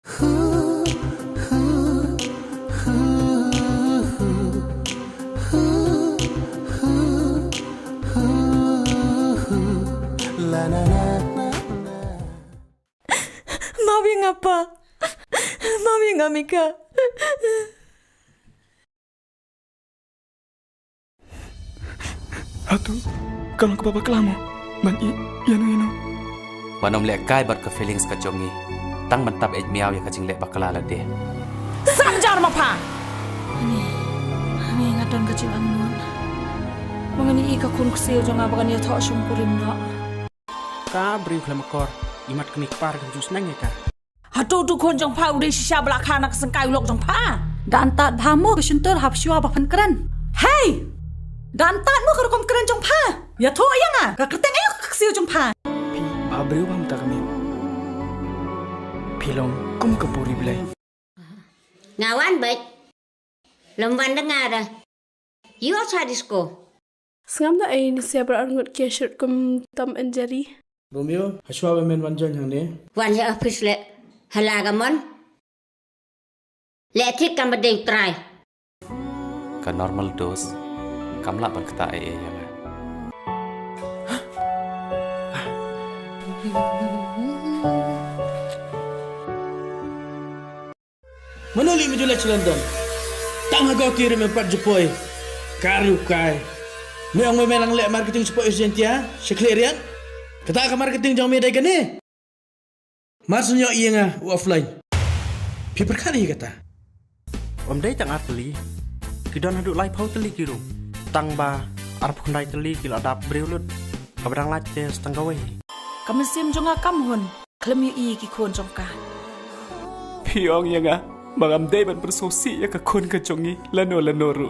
Mau yang apa? Mau yang Amika? Hatu, kalau ke bapa kelamo, ban yano. Wanom lek kai bar ke feelings ka jongi. Tang mentab ej miaw ya kacing lek bakala la de. Sanjar mapa. Ani ngaton kecil amun. Mengani ika kun kusil jong abakan ya thok shum kurim na. Ka bring flamakor, imat kenik par kan jus nang ka. Hatu tu kon jong pa udah sisa belakang nak sengkai ulok jong pa. Dan tak dhamu ke syuntur hap syua bapan keren. Hey! Dan tak mu ke rukom keren jong pa. Ya thok yang ah, ka keteng ayo ke kusil jong pa. Pi abreu bam tak kami. Pilong kum kepuri belai. Ngawan baik. Lemban dengar dah. You outside disco. Sengam dah ini siapa orang ke shirt kum tam enjari. Romeo, haswa men wanjon yang ni. Wan ya office le. Halagamon. Letrik kan berdeng try. Ka normal dose. Kamla ban kata ya nga. Manoli mejulah London. Tang agak kirim empat jepoi. Karu kai. Meong memelang lek marketing support urgentia. Seklerian. Kata ke marketing jauh medai kan ni. Maksudnya iya ngah offline. Pi perkali kata. Om dai tang arteli. Kidon haduk lai pau teli kiru. Tang ba arap kundai teli kilo adap breulut. Kabarang lace setengah wei. Kamesim jong akam hun. Klem yu i ki kon jong ka. Piong yang ah, mangam day ban bersosi ya ke kon ke jongi lano ru.